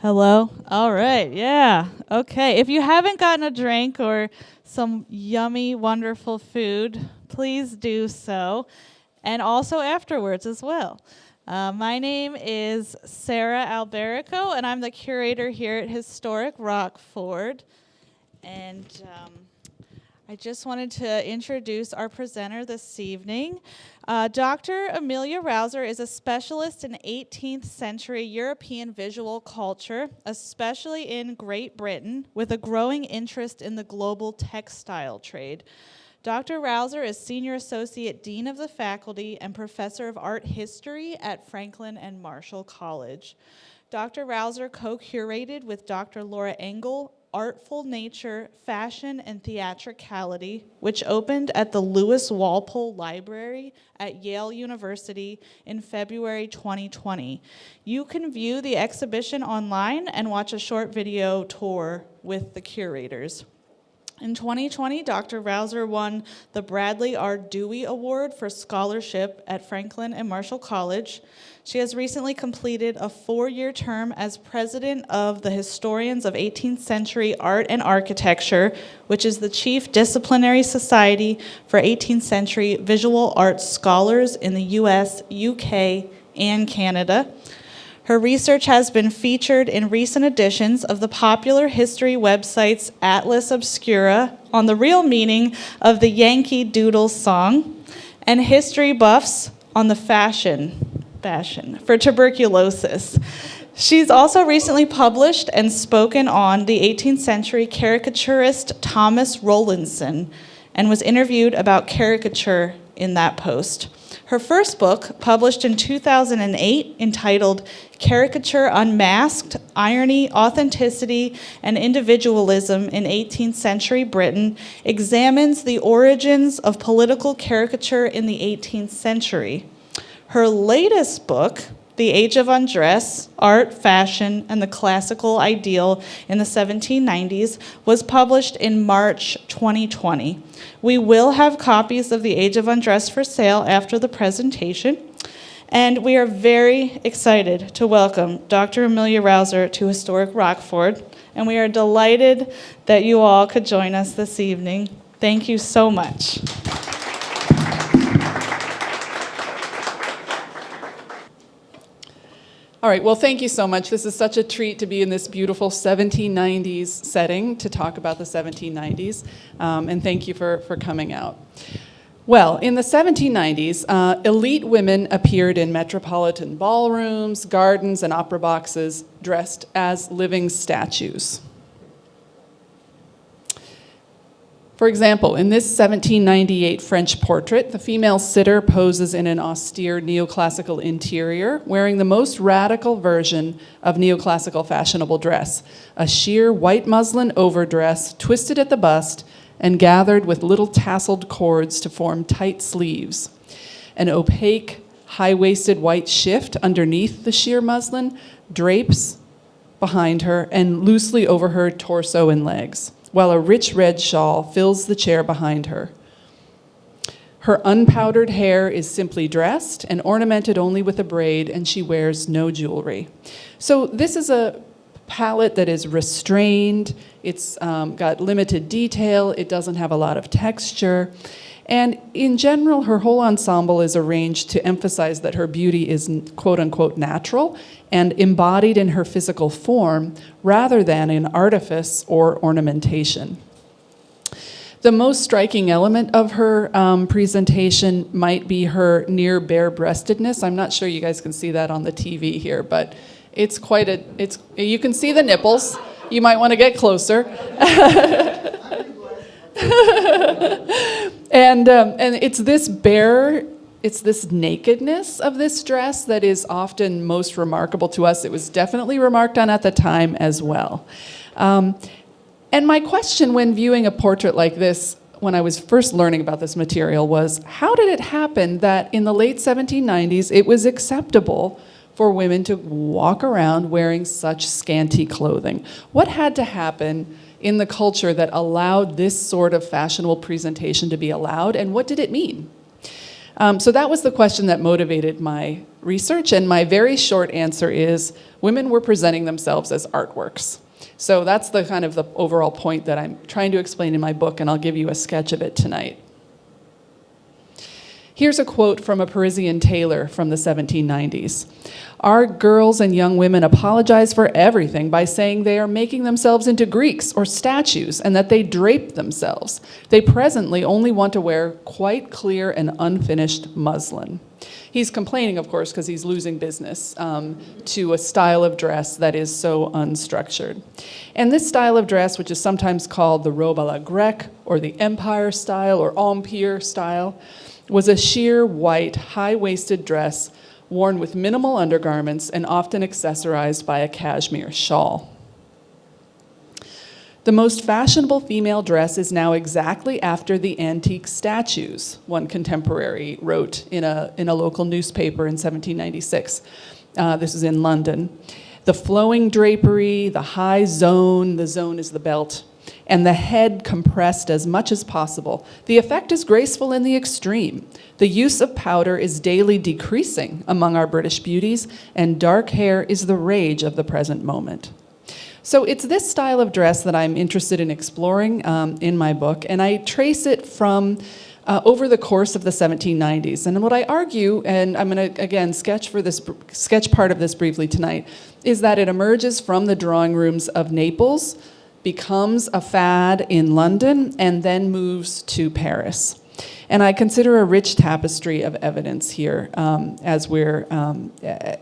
Hello? All right, yeah. Okay, if you haven't gotten a drink or some yummy, wonderful food, please do so, and also afterwards as well. My name is Sarah Alberico, and I'm the curator here at Historic Rockford. And I just wanted to introduce our presenter this evening. Dr. Amelia Rauser is a specialist in 18th century European visual culture, especially in Great Britain, with a growing interest in the global textile trade. Dr. Rauser is Senior Associate Dean of the Faculty and Professor of Art History at Franklin and Marshall College. Dr. Rauser co-curated with Dr. Laura Engel Artful Nature, Fashion, and Theatricality, which opened at the Lewis Walpole Library at Yale University in February 2020. You can view the exhibition online and watch a short video tour with the curators. In 2020, Dr. Rauser won the Bradley R. Dewey Award for Scholarship at Franklin and Marshall College. She has recently completed a 4-year term as president of the Historians of 18th Century Art and Architecture, which is the chief disciplinary society for 18th century visual arts scholars in the US, UK, and Canada. Her research has been featured in recent editions of the popular history website's Atlas Obscura on the real meaning of the Yankee Doodle song, and history buffs on the fashion for tuberculosis. She's also recently published and spoken on the 18th century caricaturist Thomas Rowlandson and was interviewed about caricature in that post. Her first book, published in 2008, entitled Caricature Unmasked, Irony, Authenticity, and Individualism in 18th Century Britain, examines the origins of political caricature in the 18th century. Her latest book, The Age of Undress, Art, Fashion, and the Classical Ideal in the 1790s, was published in March 2020. We will have copies of The Age of Undress for sale after the presentation, and we are very excited to welcome Dr. Amelia Rauser to Historic Rockford, and we are delighted that you all could join us this evening. Thank you so much. All right, well, thank you so much. This is such a treat to be in this beautiful 1790s setting to talk about the 1790s, and thank you for coming out. Well, in the 1790s, elite women appeared in metropolitan ballrooms, gardens, and opera boxes dressed as living statues. For example, in this 1798 French portrait, the female sitter poses in an austere neoclassical interior, wearing the most radical version of neoclassical fashionable dress, a sheer white muslin overdress twisted at the bust and gathered with little tasseled cords to form tight sleeves. An opaque, high-waisted white shift underneath the sheer muslin drapes behind her and loosely over her torso and legs, while a rich red shawl fills the chair behind her. Her unpowdered hair is simply dressed and ornamented only with a braid, and she wears no jewelry. So this is a palette that is restrained, it's got limited detail, it doesn't have a lot of texture, and in general, her whole ensemble is arranged to emphasize that her beauty is quote-unquote natural and embodied in her physical form rather than in artifice or ornamentation. The most striking element of her presentation might be her near bare-breastedness. I'm not sure you guys can see that on the TV here, but it's you can see the nipples. You might want to get closer. And it's this nakedness of this dress that is often most remarkable to us. It was definitely remarked on at the time as well. And my question when viewing a portrait like this, when I was first learning about this material, was how did it happen that in the late 1790s it was acceptable for women to walk around wearing such scanty clothing? What had to happen in the culture that allowed this sort of fashionable presentation to be allowed, and what did it mean? So that was the question that motivated my research, and my very short answer is women were presenting themselves as artworks. So that's the kind of the overall point that I'm trying to explain in my book, and I'll give you a sketch of it tonight. Here's a quote from a Parisian tailor from the 1790s. Our girls and young women apologize for everything by saying they are making themselves into Greeks or statues and that they drape themselves. They presently only want to wear quite clear and unfinished muslin. He's complaining, of course, because he's losing business to a style of dress that is so unstructured. And this style of dress, which is sometimes called the robe à la grecque, or the empire style, or empire style, was a sheer white, high-waisted dress worn with minimal undergarments and often accessorized by a cashmere shawl. The most fashionable female dress is now exactly after the antique statues, one contemporary wrote in a local newspaper in 1796. This is in London. The flowing drapery, the high zone, the zone is the belt, and the head compressed as much as possible. The effect is graceful in the extreme. The use of powder is daily decreasing among our British beauties, and dark hair is the rage of the present moment. So it's this style of dress that I'm interested in exploring in my book, and I trace it from over the course of the 1790s. And what I argue, and I'm going to, again, sketch part of this briefly tonight, is that it emerges from the drawing rooms of Naples, becomes a fad in London, and then moves to Paris. And I consider a rich tapestry of evidence here as we're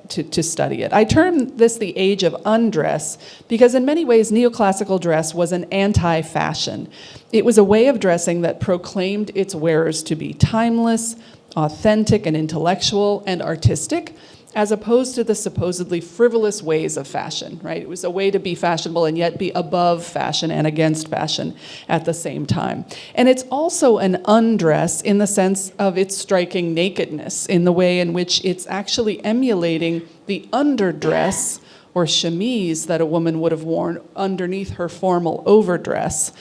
to study it. I term this the age of undress because in many ways neoclassical dress was an anti-fashion. It was a way of dressing that proclaimed its wearers to be timeless, authentic and intellectual and artistic, as opposed to the supposedly frivolous ways of fashion, right? It was a way to be fashionable and yet be above fashion and against fashion at the same time. And it's also an undress in the sense of its striking nakedness, in the way in which it's actually emulating the underdress or chemise that a woman would have worn underneath her formal overdress.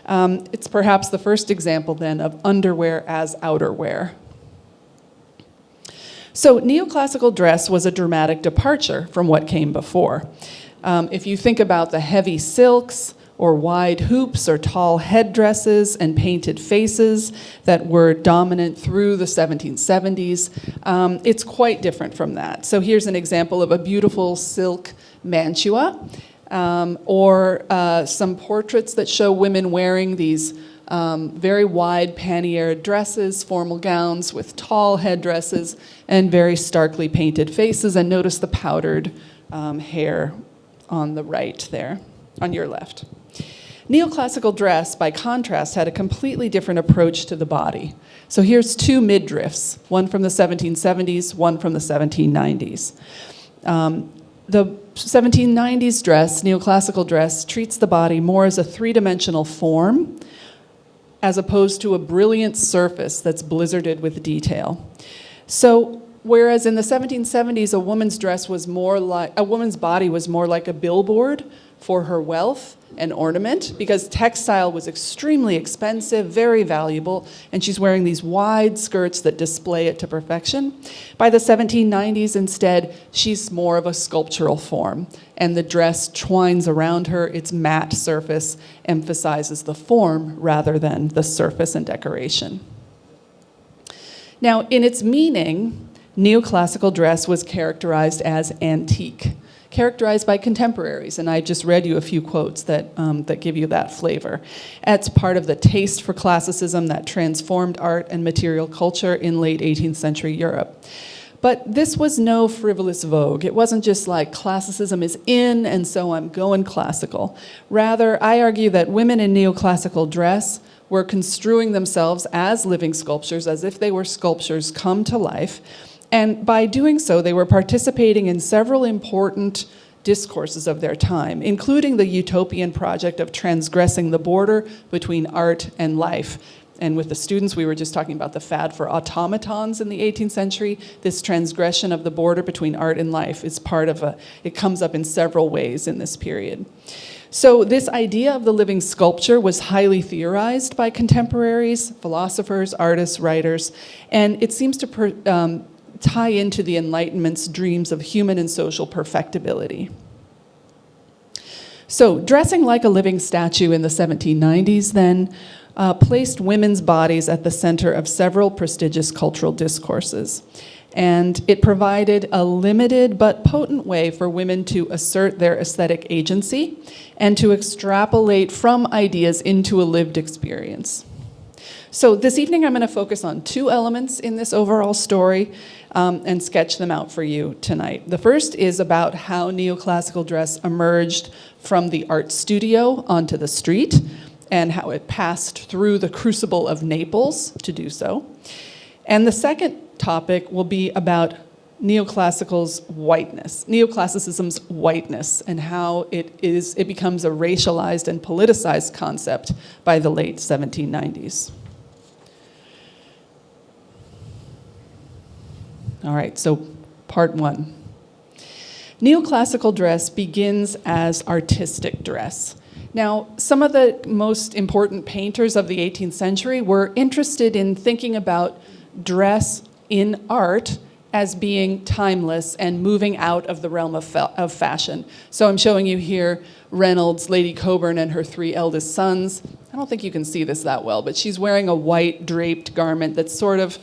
It's perhaps the first example then of underwear as outerwear. So neoclassical dress was a dramatic departure from what came before. If you think about the heavy silks or wide hoops or tall headdresses and painted faces that were dominant through the 1770s, it's quite different from that. So here's an example of a beautiful silk mantua or some portraits that show women wearing these very wide pannier dresses, formal gowns with tall headdresses and very starkly painted faces. And notice the powdered hair on the right there, on your left. Neoclassical dress, by contrast, had a completely different approach to the body. So here's two midriffs, one from the 1770s, one from the 1790s. The 1790s dress, neoclassical dress, treats the body more as a three-dimensional form, as opposed to a brilliant surface that's blizzarded with detail. So, whereas in the 1770s, a woman's body was more like a billboard for her wealth and ornament, because textile was extremely expensive, very valuable, and she's wearing these wide skirts that display it to perfection. By the 1790s, instead, she's more of a sculptural form, and the dress twines around her. Its matte surface emphasizes the form rather than the surface and decoration. Now, in its meaning, neoclassical dress was characterized as antique, characterized by contemporaries, and I just read you a few quotes that give you that flavor. It's part of the taste for classicism that transformed art and material culture in late 18th century Europe. But this was no frivolous vogue. It wasn't just like classicism is in and so I'm going classical. Rather, I argue that women in neoclassical dress were construing themselves as living sculptures, as if they were sculptures come to life. And by doing so, they were participating in several important discourses of their time, including the utopian project of transgressing the border between art and life. And with the students, we were just talking about the fad for automatons in the 18th century. This transgression of the border between art and life is it comes up in several ways in this period. So this idea of the living sculpture was highly theorized by contemporaries, philosophers, artists, writers, and it seems to tie into the Enlightenment's dreams of human and social perfectibility. So dressing like a living statue in the 1790s then placed women's bodies at the center of several prestigious cultural discourses. And it provided a limited but potent way for women to assert their aesthetic agency and to extrapolate from ideas into a lived experience. So this evening I'm going to focus on two elements in this overall story and sketch them out for you tonight. The first is about how neoclassical dress emerged from the art studio onto the street and how it passed through the crucible of Naples to do so. And the second topic will be about neoclassicism's whiteness, and how it becomes a racialized and politicized concept by the late 1790s. All right, so part one. Neoclassical dress begins as artistic dress. Now, some of the most important painters of the 18th century were interested in thinking about dress in art as being timeless and moving out of the realm of fashion. So I'm showing you here Reynolds, Lady Coburn, and her three eldest sons. I don't think you can see this that well, but she's wearing a white draped garment that's sort of,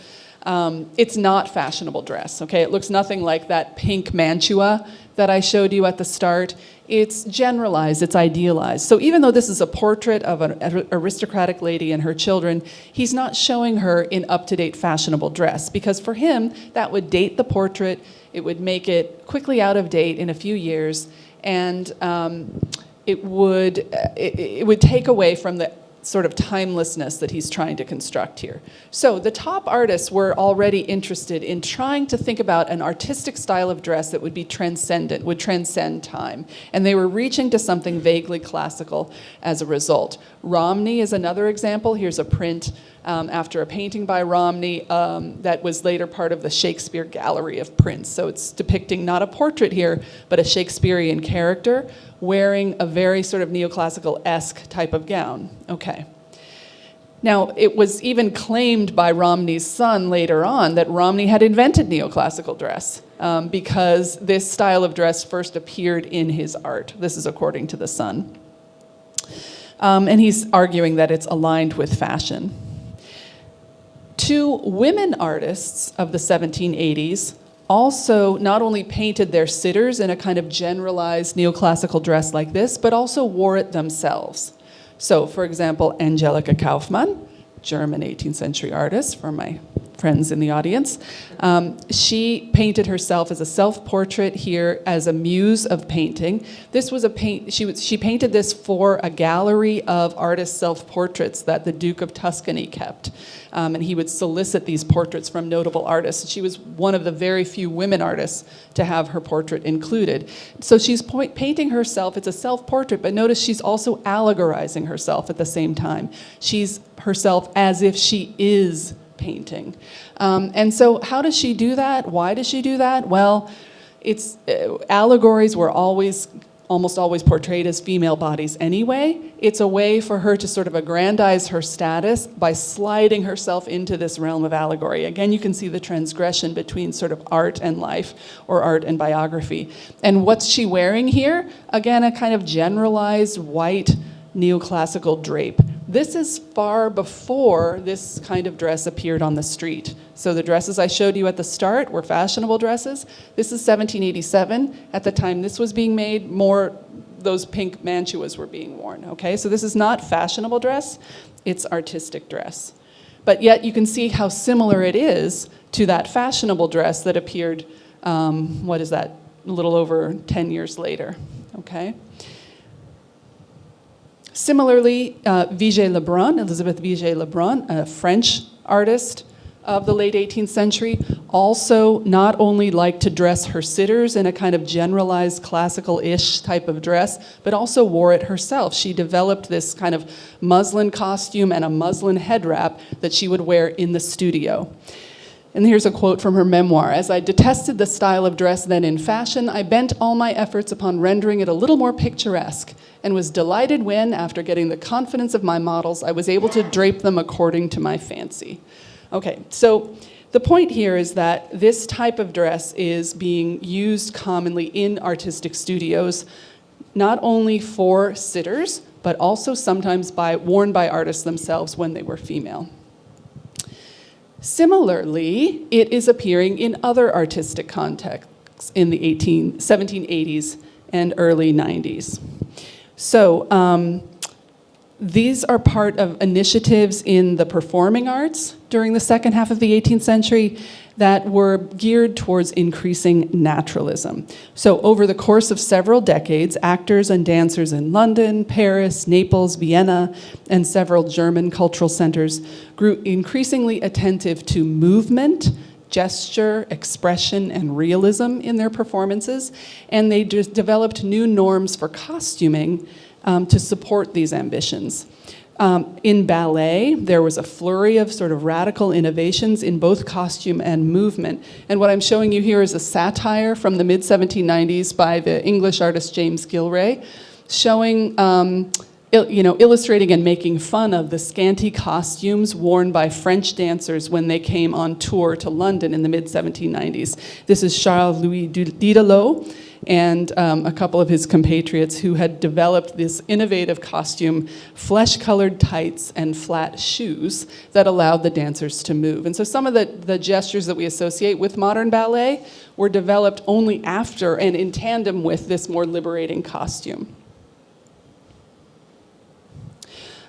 it's not fashionable dress, okay? It looks nothing like that pink mantua that I showed you at the start. It's generalized, it's idealized. So even though this is a portrait of an aristocratic lady and her children, he's not showing her in up-to-date fashionable dress, because for him, that would date the portrait, it would make it quickly out of date in a few years, and it would take away from the sort of timelessness that he's trying to construct here. So the top artists were already interested in trying to think about an artistic style of dress that would be transcendent, would transcend time. And they were reaching to something vaguely classical as a result. Romney is another example. Here's a print after a painting by Romney that was later part of the Shakespeare Gallery of Prints. So it's depicting not a portrait here, but a Shakespearean character wearing a very sort of neoclassical-esque type of gown. Okay. Now, it was even claimed by Romney's son later on that Romney had invented neoclassical dress because this style of dress first appeared in his art. This is according to the son. And he's arguing that it's aligned with fashion. Two women artists of the 1780s also not only painted their sitters in a kind of generalized neoclassical dress like this, but also wore it themselves. So, for example, Angelica Kauffmann, German 18th century artist, for my friends in the audience, she painted herself as a self-portrait here as a muse of painting. This was she painted this for a gallery of artist self-portraits that the Duke of Tuscany kept. And he would solicit these portraits from notable artists. She was one of the very few women artists to have her portrait included. So she's painting herself, it's a self-portrait, but notice she's also allegorizing herself at the same time. She's herself as if she is painting. And so how does she do that? Why does she do that? Well, it's allegories were almost always portrayed as female bodies anyway. It's a way for her to sort of aggrandize her status by sliding herself into this realm of allegory. Again, you can see the transgression between sort of art and life, or art and biography. And what's she wearing here? Again, a kind of generalized white neoclassical drape. This is far before this kind of dress appeared on the street. So the dresses I showed you at the start were fashionable dresses. This is 1787. At the time this was being made, those pink mantuas were being worn, okay? So this is not fashionable dress, it's artistic dress. But yet you can see how similar it is to that fashionable dress that appeared, a little over 10 years later, okay? Similarly, Elizabeth Vigée Lebrun, a French artist of the late 18th century, also not only liked to dress her sitters in a kind of generalized classical-ish type of dress, but also wore it herself. She developed this kind of muslin costume and a muslin head wrap that she would wear in the studio. And here's a quote from her memoir. "As I detested the style of dress then in fashion, I bent all my efforts upon rendering it a little more picturesque, and was delighted when, after getting the confidence of my models, I was able to drape them according to my fancy." Okay, so The point here is that this type of dress is being used commonly in artistic studios, not only for sitters, but also sometimes worn by artists themselves when they were female. Similarly, it is appearing in other artistic contexts in the 1780s and early 90s. So these are part of initiatives in the performing arts during the second half of the 18th century that were geared towards increasing naturalism. So over the course of several decades, actors and dancers in London, Paris, Naples, Vienna, and several German cultural centers grew increasingly attentive to movement, gesture, expression, and realism in their performances, and they just developed new norms for costuming to support these ambitions. In ballet, there was a flurry of sort of radical innovations in both costume and movement. And what I'm showing you here is a satire from the mid-1790s by the English artist James Gilray, showing, illustrating and making fun of the scanty costumes worn by French dancers when they came on tour to London in the mid-1790s. This is Charles-Louis Didelot and a couple of his compatriots who had developed this innovative costume, flesh-colored tights and flat shoes that allowed the dancers to move. And so some of the gestures that we associate with modern ballet were developed only after and in tandem with this more liberating costume.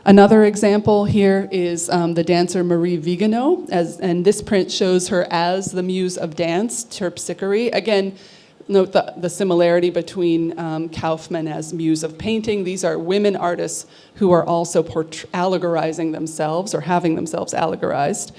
Another example here is the dancer Marie Viganò, and this print shows her as the muse of dance, Terpsichore. Again, note the similarity between Kaufmann as muse of painting. These are women artists who are also allegorizing themselves or having themselves allegorized.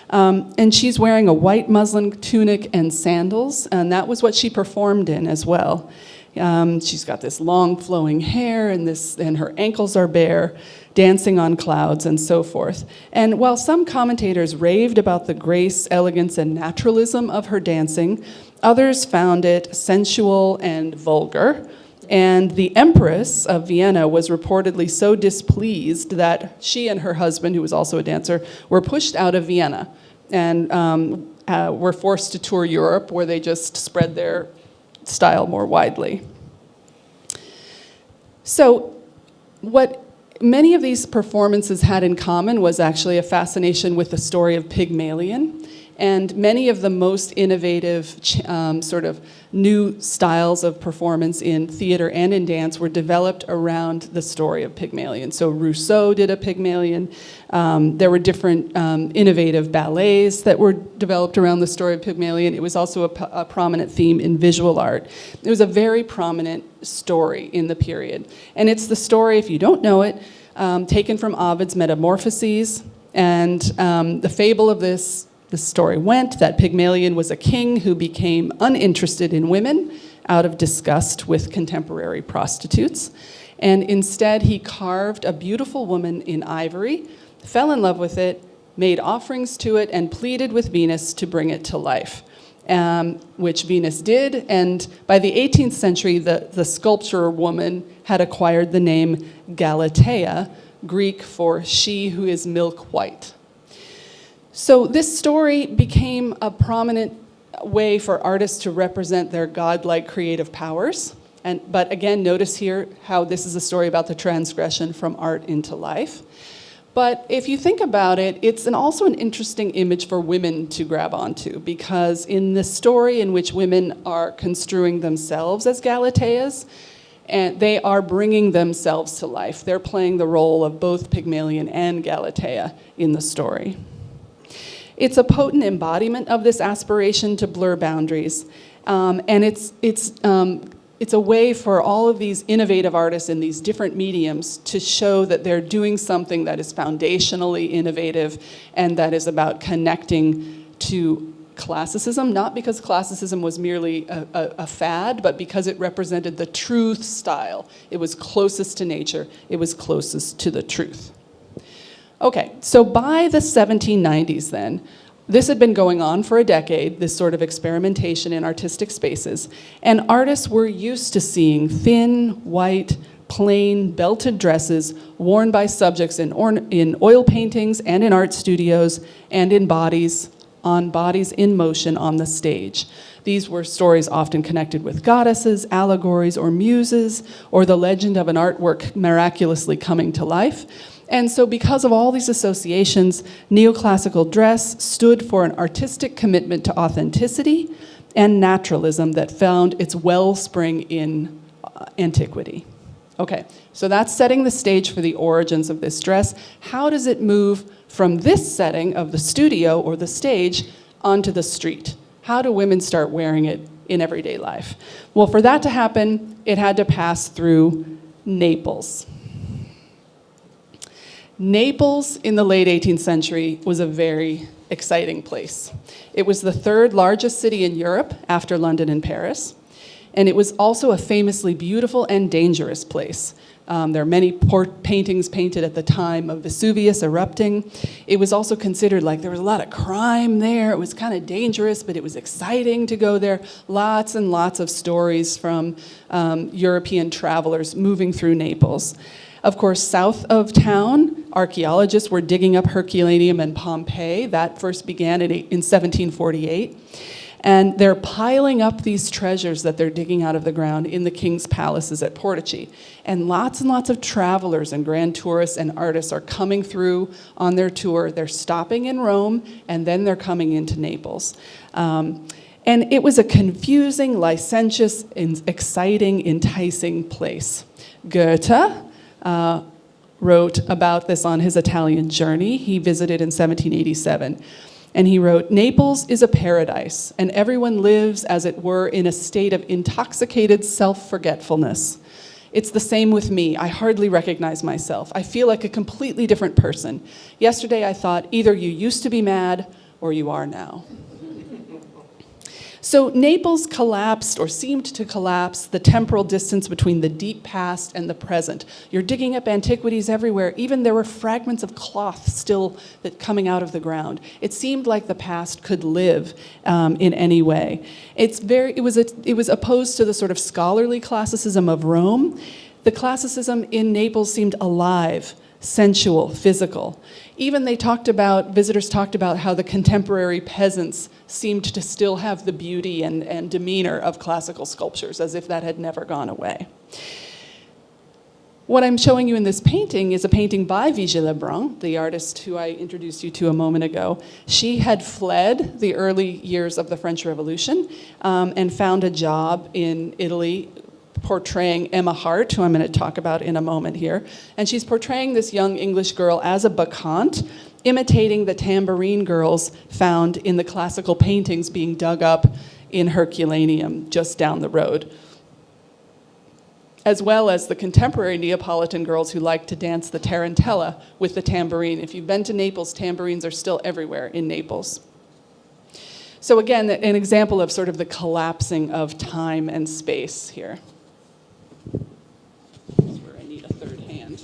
And she's wearing a white muslin tunic and sandals, and that was what she performed in as well. She's got this long flowing hair and her ankles are bare, dancing on clouds and so forth. And while some commentators raved about the grace, elegance, and naturalism of her dancing, others found it sensual and vulgar. And the Empress of Vienna was reportedly so displeased that she and her husband, who was also a dancer, were pushed out of Vienna and were forced to tour Europe, where they just spread their style more widely. So what many of these performances had in common was actually a fascination with the story of Pygmalion. And many of the most innovative sort of new styles of performance in theater and in dance were developed around the story of Pygmalion. So Rousseau did a Pygmalion. There were different innovative ballets that were developed around the story of Pygmalion. It was also a prominent theme in visual art. It was a very prominent story in the period. And it's the story, if you don't know it, taken from Ovid's Metamorphoses. And the fable of this story went that Pygmalion was a king who became uninterested in women out of disgust with contemporary prostitutes. And instead, he carved a beautiful woman in ivory, fell in love with it, made offerings to it, and pleaded with Venus to bring it to life, which Venus did. And by the 18th century, the sculpturer woman had acquired the name Galatea, Greek for she who is milk white. So this story became a prominent way for artists to represent their godlike creative powers. But again, notice here how this is a story about the transgression from art into life. But if you think about it, it's also an interesting image for women to grab onto, because in the story in which women are construing themselves as Galateas, and they are bringing themselves to life. They're playing the role of both Pygmalion and Galatea in the story. It's a potent embodiment of this aspiration to blur boundaries, and it's a way for all of these innovative artists in these different mediums to show that they're doing something that is foundationally innovative and that is about connecting to classicism, not because classicism was merely a fad, but because it represented the truth style. It was closest to nature. It was closest to the truth. Okay, so by the 1790s then, this had been going on for a decade, this sort of experimentation in artistic spaces, and artists were used to seeing thin, white, plain, belted dresses worn by subjects in oil paintings and in art studios and in bodies on bodies in motion on the stage. These were stories often connected with goddesses, allegories, or muses, or the legend of an artwork miraculously coming to life. And so because of all these associations, neoclassical dress stood for an artistic commitment to authenticity and naturalism that found its wellspring in antiquity. Okay, so that's setting the stage for the origins of this dress. How does it move from this setting of the studio or the stage onto the street? How do women start wearing it in everyday life? Well, for that to happen, it had to pass through Naples. Naples in the late 18th century was a very exciting place. It was the third largest city in Europe after London and Paris. And it was also a famously beautiful and dangerous place. There are many paintings painted at the time of Vesuvius erupting. It was also considered like there was a lot of crime there. It was kind of dangerous, but it was exciting to go there. Lots and lots of stories from European travelers moving through Naples. Of course, south of town, archaeologists were digging up Herculaneum and Pompeii. That first began in 1748. And they're piling up these treasures that they're digging out of the ground in the king's palaces at Portici. And lots of travelers and grand tourists and artists are coming through on their tour. They're stopping in Rome, and then they're coming into Naples. And it was a confusing, licentious, exciting, enticing place. Goethe wrote about this on his Italian journey. He visited in 1787. And he wrote, "Naples is a paradise, and everyone lives, as it were, in a state of intoxicated self-forgetfulness. It's the same with me. I hardly recognize myself. I feel like a completely different person. Yesterday I thought, either you used to be mad, or you are now." So Naples collapsed, or seemed to collapse, the temporal distance between the deep past and the present. You're digging up antiquities everywhere. Even there were fragments of cloth still coming out of the ground. It seemed like the past could live in any way. It was opposed to the sort of scholarly classicism of Rome. The classicism in Naples seemed alive, sensual, physical. Even visitors talked about how the contemporary peasants seemed to still have the beauty and demeanor of classical sculptures, as if that had never gone away. What I'm showing you in this painting is a painting by Vigée Lebrun, the artist who I introduced you to a moment ago. She had fled the early years of the French Revolution and found a job in Italy portraying Emma Hart, who I'm going to talk about in a moment here. And she's portraying this young English girl as a bacchante, imitating the tambourine girls found in the classical paintings being dug up in Herculaneum just down the road, as well as the contemporary Neapolitan girls who like to dance the tarantella with the tambourine. If you've been to Naples, tambourines are still everywhere in Naples. So again, an example of sort of the collapsing of time and space here. Here's where I need a third hand.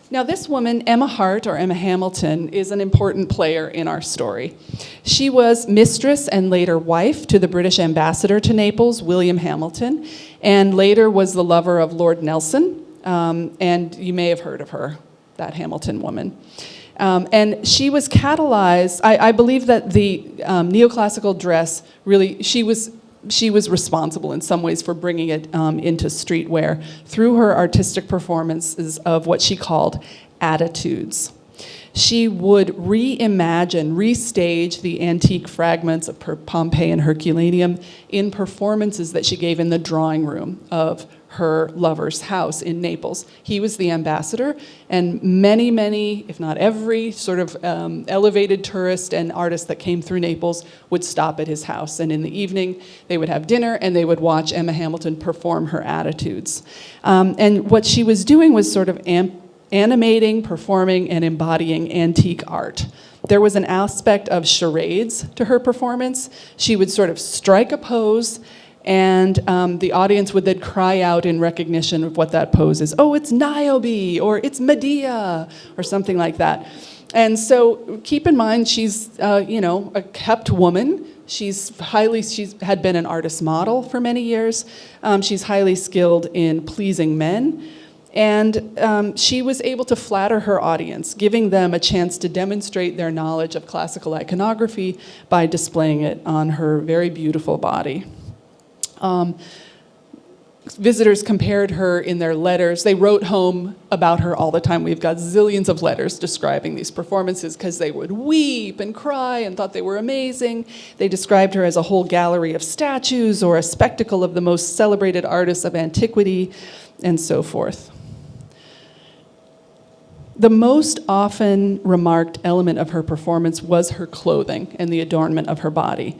Now this woman, Emma Hart, or Emma Hamilton, is an important player in our story. She was mistress and later wife to the British ambassador to Naples, William Hamilton, and later was the lover of Lord Nelson, and you may have heard of her, that Hamilton woman. And she was catalyzed, I believe that the neoclassical dress really, she was responsible in some ways for bringing it into streetwear through her artistic performances of what she called attitudes. She would reimagine, restage the antique fragments of Pompeii and Herculaneum in performances that she gave in the drawing room of her lover's house in Naples. He was the ambassador, and many, if not every sort of elevated tourist and artist that came through Naples would stop at his house. And in the evening, they would have dinner and they would watch Emma Hamilton perform her attitudes. And what she was doing was sort of animating, performing, and embodying antique art. There was an aspect of charades to her performance. She would sort of strike a pose, and the audience would then cry out in recognition of what that pose is. Oh, it's Niobe, or it's Medea, or something like that. And so keep in mind, she's a kept woman. She's had been an artist model for many years. She's highly skilled in pleasing men. And she was able to flatter her audience, giving them a chance to demonstrate their knowledge of classical iconography by displaying it on her very beautiful body. Visitors compared her in their letters. They wrote home about her all the time. We've got zillions of letters describing these performances because they would weep and cry and thought they were amazing. They described her as a whole gallery of statues or a spectacle of the most celebrated artists of antiquity and so forth. The most often remarked element of her performance was her clothing and the adornment of her body.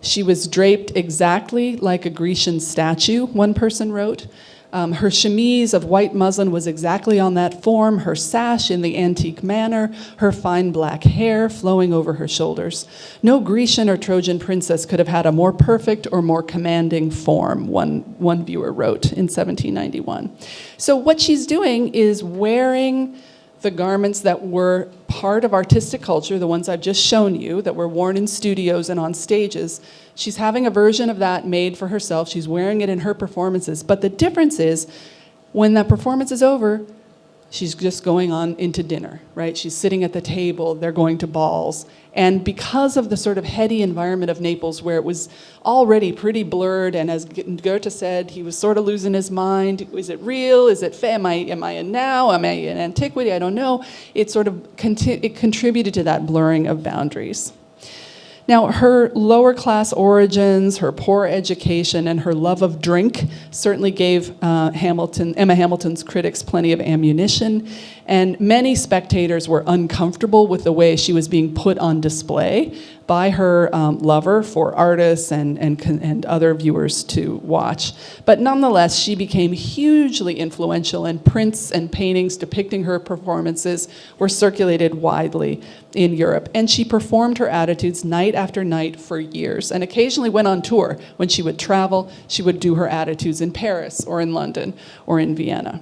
She was draped exactly like a Grecian statue, one person wrote. Her chemise of white muslin was exactly on that form, her sash in the antique manner, her fine black hair flowing over her shoulders. No Grecian or Trojan princess could have had a more perfect or more commanding form, one viewer wrote in 1791. So what she's doing is wearing the garments that were part of artistic culture, the ones I've just shown you, that were worn in studios and on stages. She's having a version of that made for herself. She's wearing it in her performances. But the difference is, when that performance is over, she's just going on into dinner, right? She's sitting at the table, they're going to balls. And because of the sort of heady environment of Naples, where it was already pretty blurred, and as Goethe said, he was sort of losing his mind. Is it real? Is it am I in now? Am I in antiquity? I don't know. It sort of it contributed to that blurring of boundaries. Now, her lower class origins, her poor education, and her love of drink certainly gave Emma Hamilton's critics plenty of ammunition, and many spectators were uncomfortable with the way she was being put on display by her lover for artists and other viewers to watch. But nonetheless, she became hugely influential, and prints and paintings depicting her performances were circulated widely in Europe. And she performed her attitudes night after night for years, and occasionally went on tour. When she would travel, she would do her attitudes in Paris or in London or in Vienna.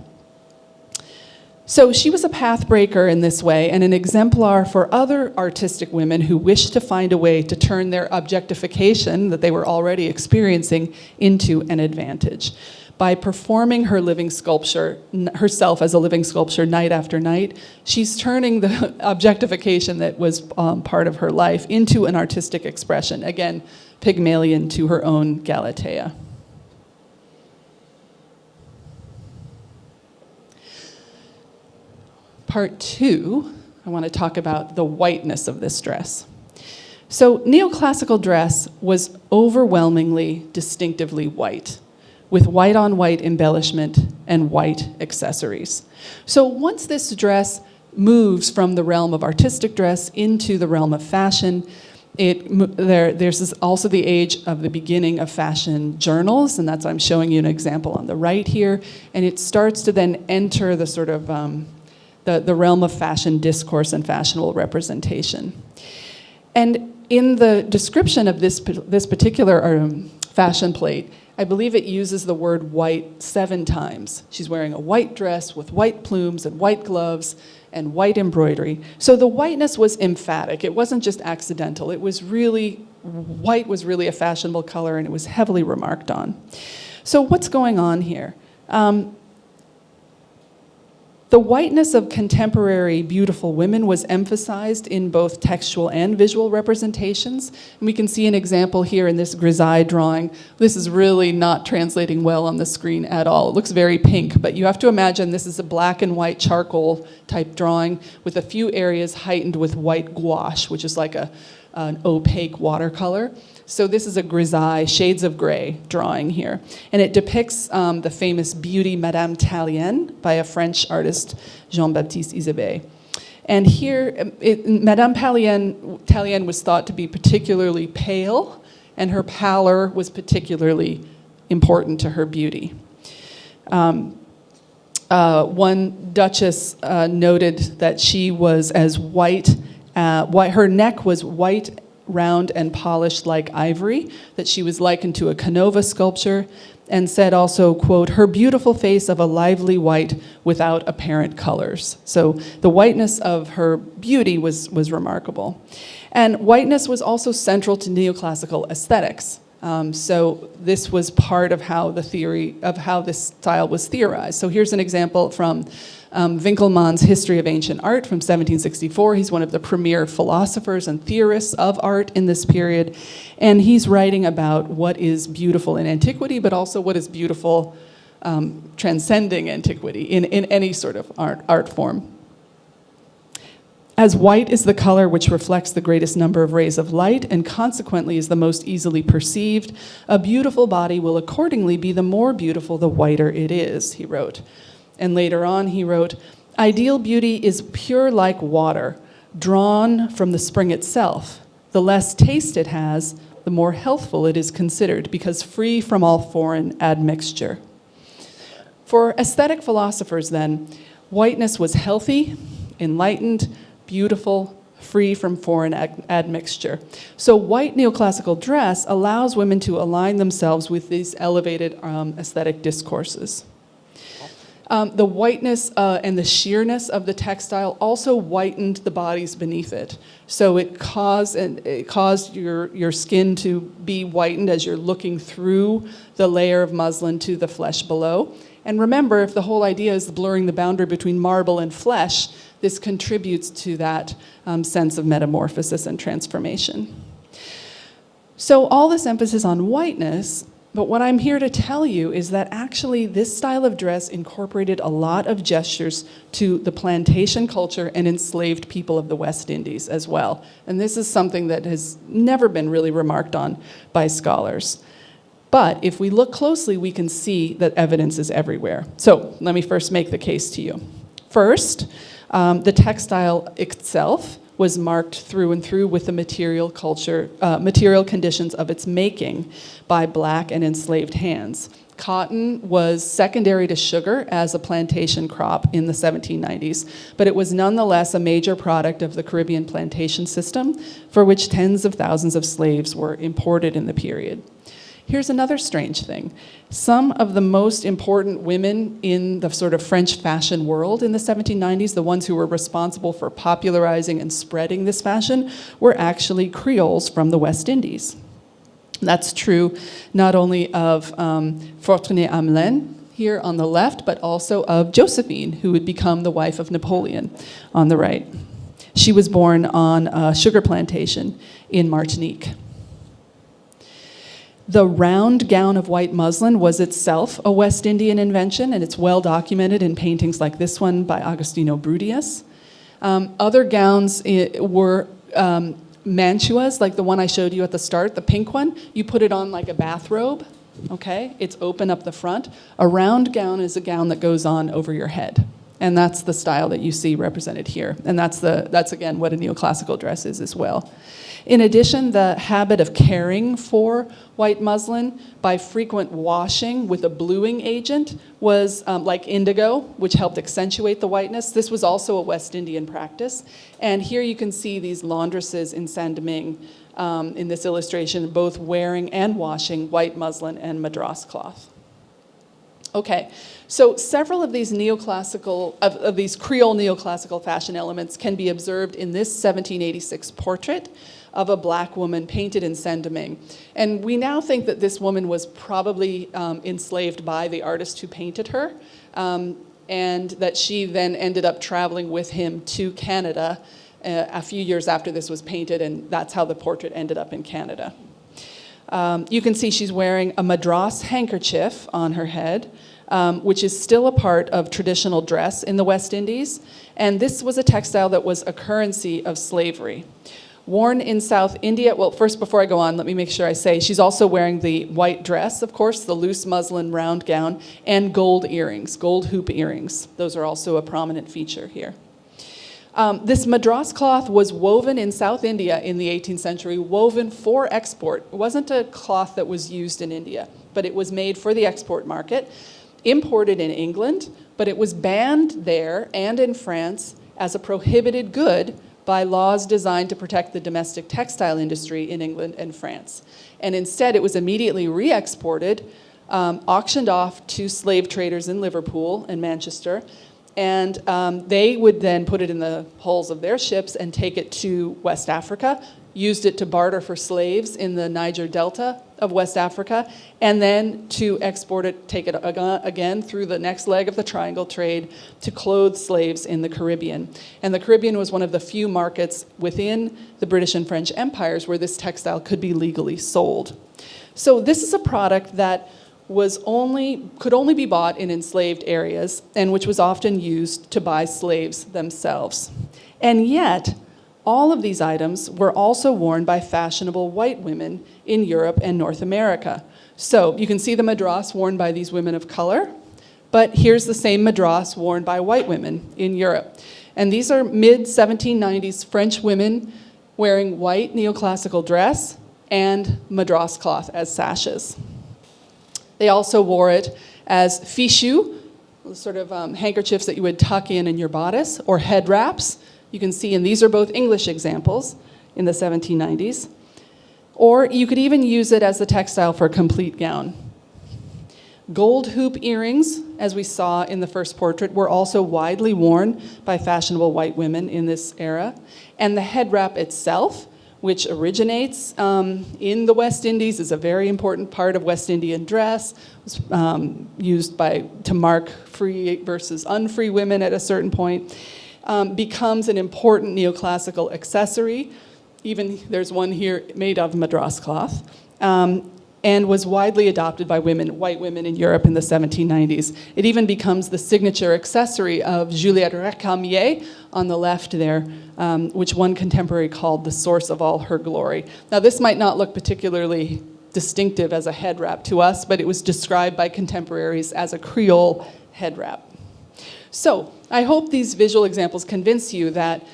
So she was a pathbreaker in this way, and an exemplar for other artistic women who wished to find a way to turn their objectification that they were already experiencing into an advantage. By performing her living sculpture, herself as a living sculpture night after night, she's turning the objectification that was part of her life into an artistic expression, again, Pygmalion to her own Galatea. Part 2, I want to talk about the whiteness of this dress. So neoclassical dress was overwhelmingly distinctively white, with white-on-white embellishment and white accessories. So once this dress moves from the realm of artistic dress into the realm of fashion, there's also the age of the beginning of fashion journals, and that's I'm showing you an example on the right here, and it starts to then enter the sort of the realm of fashion discourse and fashionable representation. And in the description of this particular fashion plate, I believe it uses the word white 7 times. She's wearing a white dress with white plumes and white gloves and white embroidery. So the whiteness was emphatic. It wasn't just accidental. It was really, white was really a fashionable color, and it was heavily remarked on. So what's going on here? The whiteness of contemporary beautiful women was emphasized in both textual and visual representations. And we can see an example here in this grisaille drawing. This is really not translating well on the screen at all. It looks very pink, but you have to imagine this is a black and white charcoal type drawing with a few areas heightened with white gouache, which is like an opaque watercolor. So this is a grisaille, shades of gray drawing here. And it depicts the famous beauty Madame Tallien by a French artist, Jean-Baptiste Isabey. And here, Madame Tallien was thought to be particularly pale, and her pallor was particularly important to her beauty. One duchess noted that she was as white, her neck was white, round and polished like ivory, that she was likened to a Canova sculpture, and said also, quote, her beautiful face of a lively white without apparent colors. So the whiteness of her beauty was remarkable. And whiteness was also central to neoclassical aesthetics. So this was part of how the theory of how this style was theorized. So here's an example from Winkelmann's History of Ancient Art from 1764. He's one of the premier philosophers and theorists of art in this period. And he's writing about what is beautiful in antiquity, but also what is beautiful transcending antiquity in any sort of art form. As white is the color which reflects the greatest number of rays of light and consequently is the most easily perceived, a beautiful body will accordingly be the more beautiful the whiter it is, he wrote. And later on he wrote, ideal beauty is pure like water, drawn from the spring itself. The less taste it has, the more healthful it is considered, because free from all foreign admixture. For aesthetic philosophers then, whiteness was healthy, enlightened, beautiful, free from foreign admixture. So white neoclassical dress allows women to align themselves with these elevated aesthetic discourses. The whiteness and the sheerness of the textile also whitened the bodies beneath it. So it caused your skin to be whitened as you're looking through the layer of muslin to the flesh below. And remember, if the whole idea is blurring the boundary between marble and flesh, this contributes to that sense of metamorphosis and transformation. So all this emphasis on whiteness, but what I'm here to tell you is that actually this style of dress incorporated a lot of gestures to the plantation culture and enslaved people of the West Indies as well. And this is something that has never been really remarked on by scholars. But if we look closely, we can see that evidence is everywhere. So let me first make the case to you. First, the textile itself was marked through and through with the material conditions of its making by black and enslaved hands. Cotton was secondary to sugar as a plantation crop in the 1790s, but it was nonetheless a major product of the Caribbean plantation system, for which tens of thousands of slaves were imported in the period. Here's another strange thing. Some of the most important women in the sort of French fashion world in the 1790s, the ones who were responsible for popularizing and spreading this fashion, were actually Creoles from the West Indies. That's true not only of Fortuné Hamelin here on the left, but also of Josephine, who would become the wife of Napoleon on the right. She was born on a sugar plantation in Martinique. The round gown of white muslin was itself a West Indian invention, and it's well documented in paintings like this one by Agostino Brudius. Other gowns were mantuas, like the one I showed you at the start, the pink one. You put it on like a bathrobe, okay? It's open up the front. A round gown is a gown that goes on over your head. And that's the style that you see represented here. And that's again, what a neoclassical dress is as well. In addition, the habit of caring for white muslin by frequent washing with a bluing agent was like indigo, which helped accentuate the whiteness. This was also a West Indian practice. And here you can see these laundresses in Saint-Domingue in this illustration, both wearing and washing white muslin and madras cloth. Okay, so several of these neoclassical, of these Creole neoclassical fashion elements can be observed in this 1786 portrait of a black woman painted in Saint-Domingue. And we now think that this woman was probably enslaved by the artist who painted her, and that she then ended up traveling with him to Canada a few years after this was painted, and that's how the portrait ended up in Canada. You can see she's wearing a madras handkerchief on her head, which is still a part of traditional dress in the West Indies. And this was a textile that was a currency of slavery. Worn in South India, well, first before I go on, let me make sure I say, she's also wearing the white dress, of course, the loose muslin round gown, and gold earrings, gold hoop earrings. Those are also a prominent feature here. This madras cloth was woven in South India in the 18th century, woven for export. It wasn't a cloth that was used in India, but it was made for the export market, imported in England, but it was banned there and in France as a prohibited good by laws designed to protect the domestic textile industry in England and France. And instead, it was immediately re-exported, auctioned off to slave traders in Liverpool and Manchester, and they would then put it in the hulls of their ships and take it to West Africa, used it to barter for slaves in the Niger Delta of West Africa, and then to export it, take it again through the next leg of the triangle trade to clothe slaves in the Caribbean. And the Caribbean was one of the few markets within the British and French empires where this textile could be legally sold. So this is a product that could only be bought in enslaved areas, and which was often used to buy slaves themselves. And yet, all of these items were also worn by fashionable white women in Europe and North America. So you can see the madras worn by these women of color, but here's the same madras worn by white women in Europe. And these are mid-1790s French women wearing white neoclassical dress and madras cloth as sashes. They also wore it as fichu, sort of handkerchiefs that you would tuck in your bodice, or head wraps. You can see, and these are both English examples in the 1790s. Or you could even use it as the textile for a complete gown. Gold hoop earrings, as we saw in the first portrait, were also widely worn by fashionable white women in this era. And the head wrap itself, which originates in the West Indies, is a very important part of West Indian dress. It was used to mark free versus unfree women at a certain point. Becomes an important neoclassical accessory. Even there's one here made of madras cloth, and was widely adopted by white women in Europe in the 1790s. It even becomes the signature accessory of Juliette Recamier on the left there, which one contemporary called the source of all her glory. Now this might not look particularly distinctive as a head wrap to us, but it was described by contemporaries as a Creole head wrap. So I hope these visual examples convince you that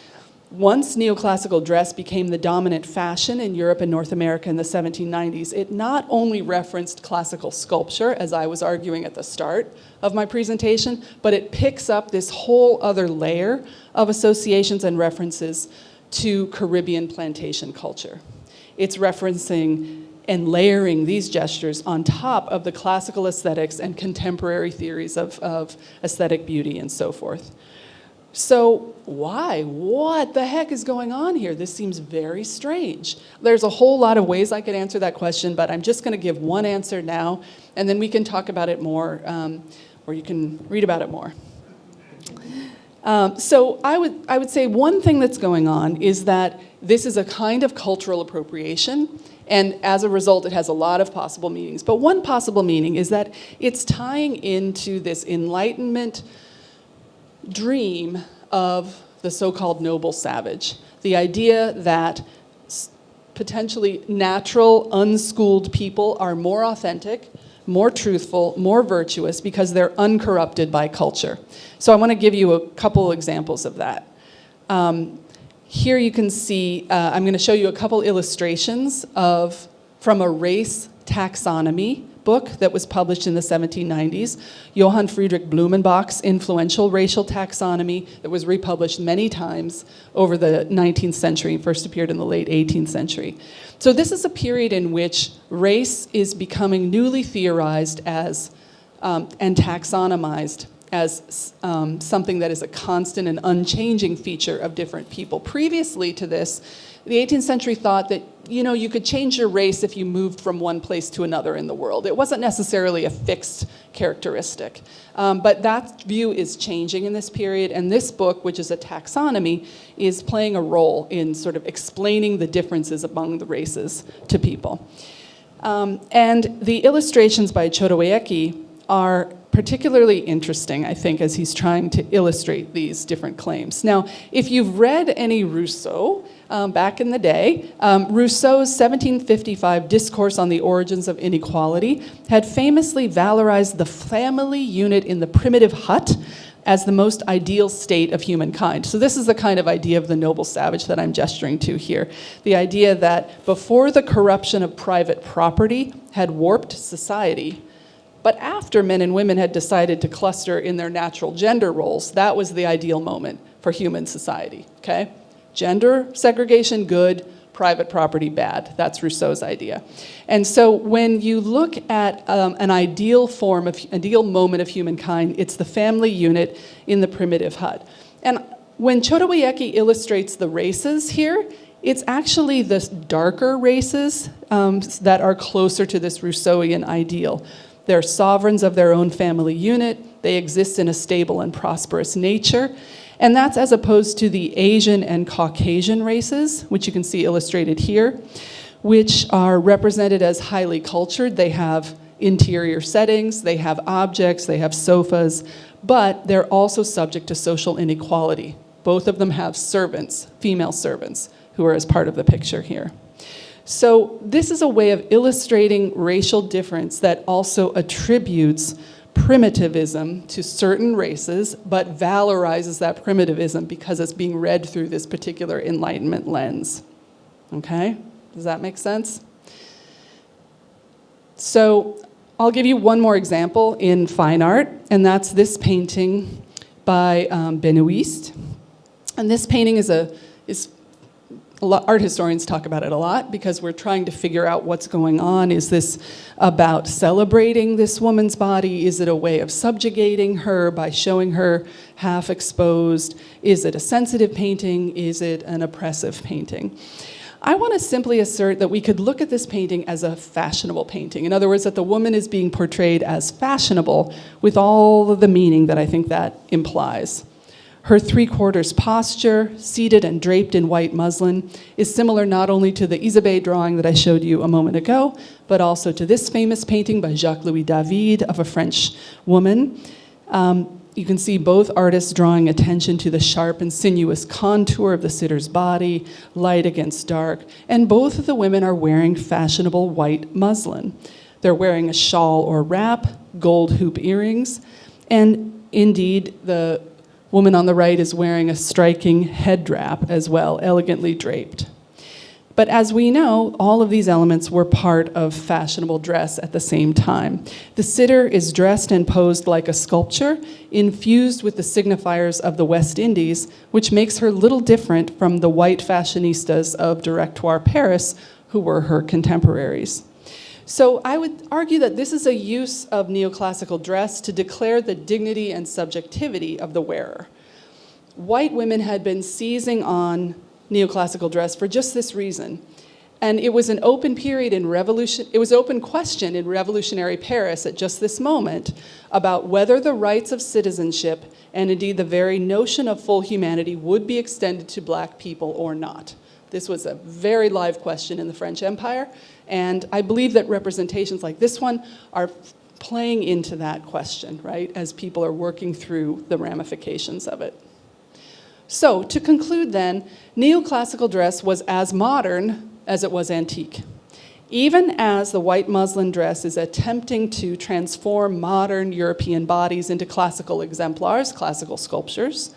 once neoclassical dress became the dominant fashion in Europe and North America in the 1790s, it not only referenced classical sculpture, as I was arguing at the start of my presentation, but it picks up this whole other layer of associations and references to Caribbean plantation culture. It's referencing and layering these gestures on top of the classical aesthetics and contemporary theories of aesthetic beauty and so forth. So why? What the heck is going on here? This seems very strange. There's a whole lot of ways I could answer that question, but I'm just going to give one answer now, and then we can talk about it more, or you can read about it more. So I would say one thing that's going on is that this is a kind of cultural appropriation, and as a result, it has a lot of possible meanings. But one possible meaning is that it's tying into this Enlightenment dream of the so-called noble savage. The idea that potentially natural, unschooled people are more authentic, more truthful, more virtuous because they're uncorrupted by culture. So I want to give you a couple examples of that. Here you can see, I'm going to show you a couple illustrations from a race taxonomy book that was published in the 1790s, Johann Friedrich Blumenbach's influential racial taxonomy that was republished many times over the 19th century, first appeared in the late 18th century. So this is a period in which race is becoming newly theorized as and taxonomized as something that is a constant and unchanging feature of different people. Previously to this, the 18th century thought that you could change your race if you moved from one place to another in the world. It wasn't necessarily a fixed characteristic. But that view is changing in this period, and this book, which is a taxonomy, is playing a role in sort of explaining the differences among the races to people. And the illustrations by Chodowiecki are particularly interesting, I think, as he's trying to illustrate these different claims. Now, if you've read any Rousseau back in the day, Rousseau's 1755 Discourse on the Origins of Inequality had famously valorized the family unit in the primitive hut as the most ideal state of humankind. So this is the kind of idea of the noble savage that I'm gesturing to here. The idea that before the corruption of private property had warped society, but after men and women had decided to cluster in their natural gender roles, that was the ideal moment for human society, okay? Gender segregation, good. Private property, bad. That's Rousseau's idea. And so when you look at an ideal moment of humankind, it's the family unit in the primitive hut. And when Chodowiecki illustrates the races here, It's actually the darker races that are closer to this Rousseauian ideal. They're sovereigns of their own family unit. They exist in a stable and prosperous nature. And that's as opposed to the Asian and Caucasian races, which you can see illustrated here, which are represented as highly cultured. They have interior settings, they have objects, they have sofas, but they're also subject to social inequality. Both of them have servants, female servants, who are as part of the picture here. So this is a way of illustrating racial difference that also attributes primitivism to certain races, but valorizes that primitivism because it's being read through this particular Enlightenment lens. Okay? Does that make sense? So I'll give you one more example in fine art, and that's this painting by Benoist. And this painting is art historians talk about it a lot because we're trying to figure out what's going on. Is this about celebrating this woman's body? Is it a way of subjugating her by showing her half exposed? Is it a sensitive painting? Is it an oppressive painting? I want to simply assert that we could look at this painting as a fashionable painting. In other words, that the woman is being portrayed as fashionable with all of the meaning that I think that implies. Her three-quarters posture, seated and draped in white muslin, is similar not only to the Isabey drawing that I showed you a moment ago, but also to this famous painting by Jacques-Louis David of a French woman. You can see both artists drawing attention to the sharp and sinuous contour of the sitter's body, light against dark, and both of the women are wearing fashionable white muslin. They're wearing a shawl or wrap, gold hoop earrings, and indeed the woman on the right is wearing a striking head wrap as well, elegantly draped. But as we know, all of these elements were part of fashionable dress at the same time. The sitter is dressed and posed like a sculpture, infused with the signifiers of the West Indies, which makes her little different from the white fashionistas of Directoire Paris, who were her contemporaries. So I would argue that this is a use of neoclassical dress to declare the dignity and subjectivity of the wearer. White women had been seizing on neoclassical dress for just this reason. And it was an open period in open question in revolutionary Paris at just this moment about whether the rights of citizenship and indeed the very notion of full humanity would be extended to black people or not. This was a very live question in the French Empire, and I believe that representations like this one are playing into that question, right, as people are working through the ramifications of it. So, to conclude then, neoclassical dress was as modern as it was antique. Even as the white muslin dress is attempting to transform modern European bodies into classical exemplars, classical sculptures,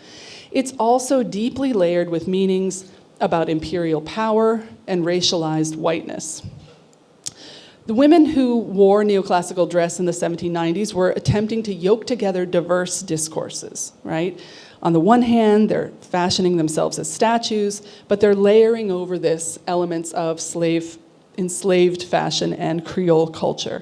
it's also deeply layered with meanings about imperial power and racialized whiteness. The women who wore neoclassical dress in the 1790s were attempting to yoke together diverse discourses, right? On the one hand, they're fashioning themselves as statues, but they're layering over this elements of enslaved fashion and Creole culture.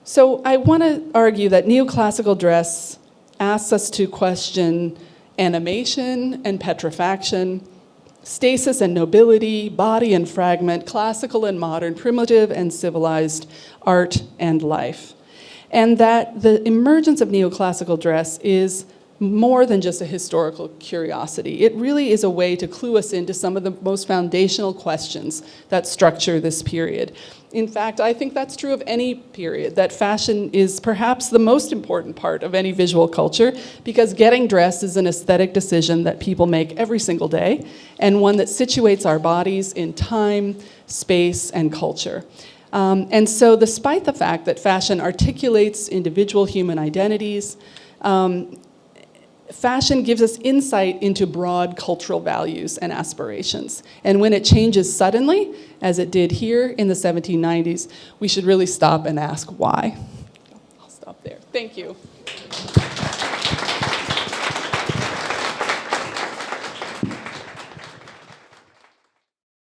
So I want to argue that neoclassical dress asks us to question animation and petrifaction, stasis and nobility, body and fragment, classical and modern, primitive and civilized art and life. And that the emergence of neoclassical dress is more than just a historical curiosity. It really is a way to clue us into some of the most foundational questions that structure this period. In fact, I think that's true of any period, that fashion is perhaps the most important part of any visual culture because getting dressed is an aesthetic decision that people make every single day and one that situates our bodies in time, space, and culture. And so despite the fact that fashion articulates individual human identities, fashion gives us insight into broad cultural values and aspirations. And when it changes suddenly, as it did here in the 1790s, we should really stop and ask why. I'll stop there. Thank you.